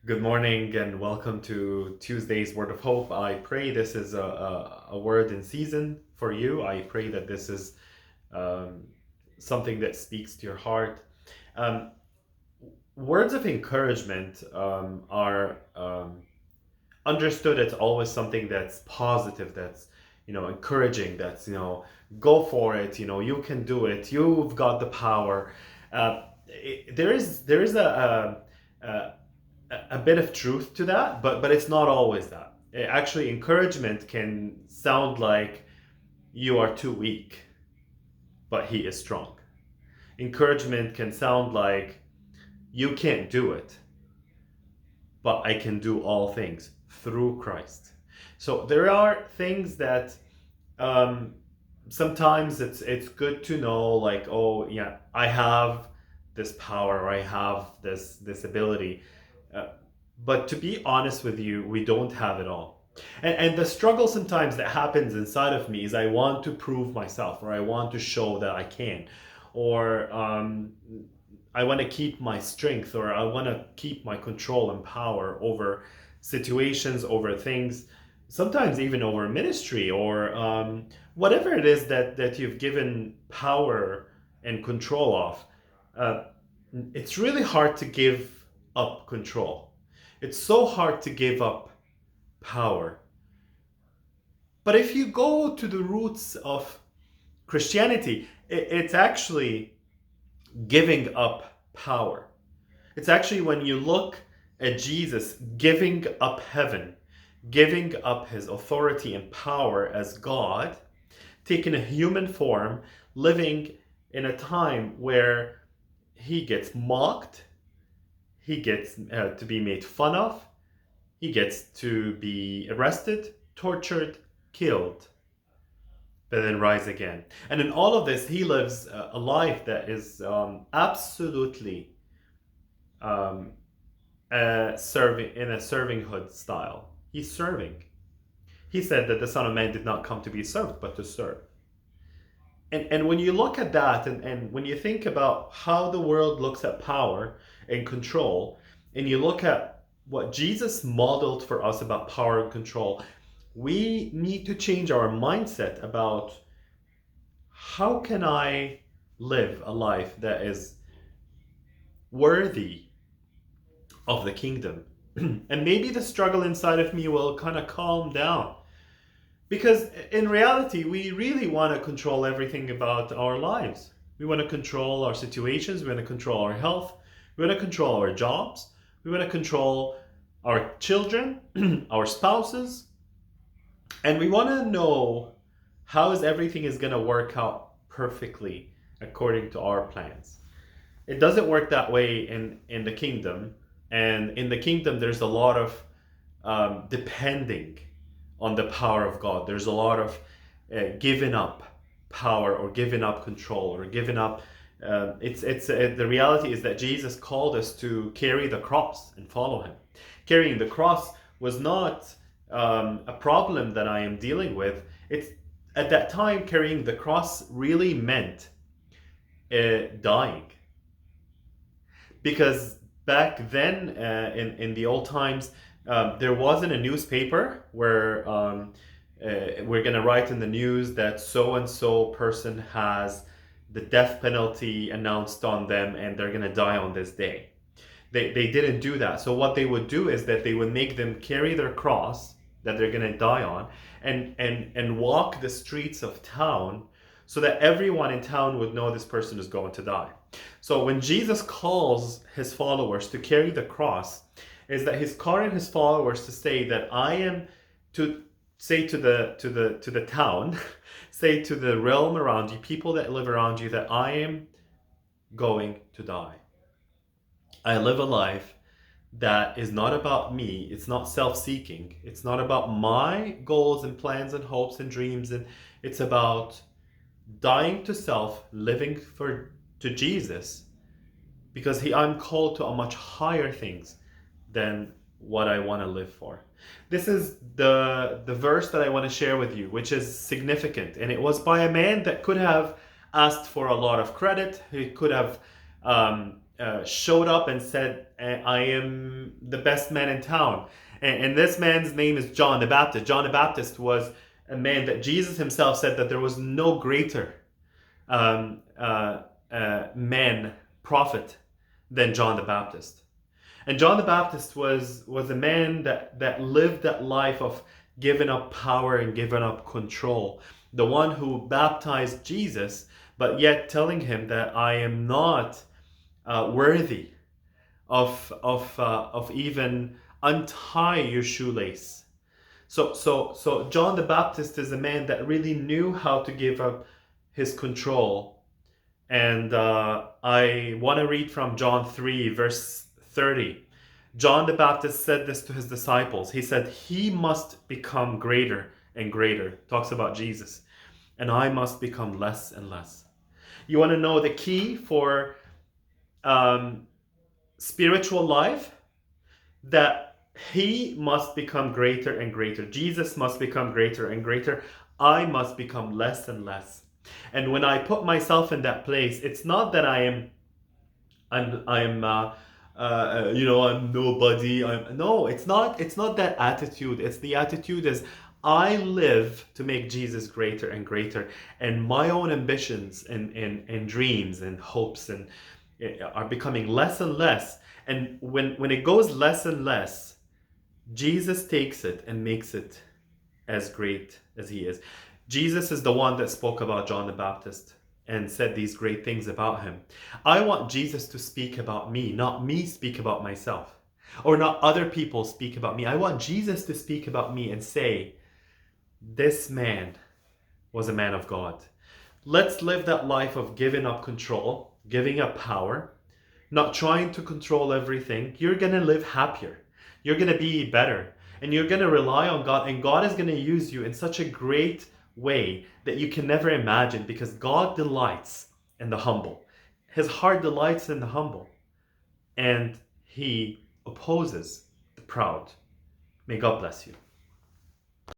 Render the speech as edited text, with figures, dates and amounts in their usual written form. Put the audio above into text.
Good morning and welcome to Tuesday's Word of Hope. I pray this is a word in season for you. I pray that this is um, something that speaks to your heart. Um, Words of encouragement are understood as always something that's positive, that's encouraging, that's go for it. You can do it. You've got the power. There is a bit of truth to that, but it's not always that. Actually, encouragement can sound like you are too weak, but he is strong. Encouragement can sound like you can't do it, but I can do all things through Christ. So there are things that um, sometimes it's good to know, like, oh yeah, I have this power, or I have this ability. Uh, but to be honest with you, we don't have it all. And the struggle sometimes that happens inside of me is I want to prove myself, or I want to show that I can, or I want to keep my strength, or I want to keep my control and power over situations, over things, sometimes even over ministry, or whatever it is that you've given power and control of. Uh, it's really hard to give up control. It's so hard to give up power. But if you go to the roots of Christianity, it's actually giving up power. It's actually when you look at Jesus giving up heaven, giving up his authority and power as God, taking a human form, living in a time where he gets mocked, he gets to be made fun of, he gets to be arrested, tortured, killed, but then rise again. And in all of this, he lives a life that is absolutely um, serving in a servinghood style. He's serving. He said that the Son of Man did not come to be served, but to serve. And when you look at that, and when you think about how the world looks at power and control, and you look at what Jesus modeled for us about power and control, we need to change our mindset about how can I live a life that is worthy of the kingdom. And maybe the struggle inside of me will kind of calm down. Because in reality, we really want to control everything about our lives. We want to control our situations, we want to control our health, we want to control our jobs, we want to control our children, our spouses, and we want to know how is everything is going to work out perfectly according to our plans. It doesn't work that way in the kingdom. And in the kingdom, there's a lot of depending on the power of God. There's a lot of giving up power, or giving up control, or giving up. The reality is that Jesus called us to carry the cross and follow Him. Carrying the cross was not a problem that I am dealing with. It's at that time, carrying the cross really meant dying, because back then in the old times, there wasn't a newspaper where we're going to write in the news that so and so person has the death penalty announced on them and they're going to die on this day. They didn't do that. So what they would do is that they would make them carry their cross that they're going to die on, and walk the streets of town, so that everyone in town would know this person is going to die. So when Jesus calls his followers to carry the cross, is that he's calling his followers to say that I am to say to the town, say to the realm around you, people that live around you, that I am going to die. I live a life that is not about me. It's not self-seeking. It's not about my goals and plans and hopes and dreams, and it's about dying to self, living for to Jesus, because I'm called to a much higher things than what I want to live for. This is the verse that I want to share with you, which is significant, and it was by a man that could have asked for a lot of credit. He could have showed up and said, I am the best man in town. And this man's name is John the Baptist. John the Baptist was a man that Jesus himself said that there was no greater um, uh, man, prophet, than John the Baptist. And John the Baptist was a man that lived that life of giving up power and giving up control. The one who baptized Jesus, but yet telling him that I am not worthy of even untie your shoelace. So John the Baptist is a man that really knew how to give up his control. And I want to read from John 3, verse 30. John the Baptist said this to his disciples. He said, he must become greater and greater. Talks about Jesus. And I must become less and less. You want to know the key for spiritual life? That he must become greater and greater. Jesus must become greater and greater. I must become less and less. And when I put myself in that place, it's not that I'm nobody. No, it's not. It's not that attitude. It's the attitude is I live to make Jesus greater and greater, and my own ambitions and dreams and hopes and are becoming less and less. And when it goes less and less, Jesus takes it and makes it as great as he is. Jesus is the one that spoke about John the Baptist and said these great things about him. I want Jesus to speak about me, not me speak about myself, or not other people speak about me. I want Jesus to speak about me and say, this man was a man of God. Let's live that life of giving up control, giving up power, not trying to control everything. You're going to live happier. You're going to be better. And you're going to rely on God. And God is going to use you in such a great way that you can never imagine, because God delights in the humble. His heart delights in the humble. And he opposes the proud. May God bless you.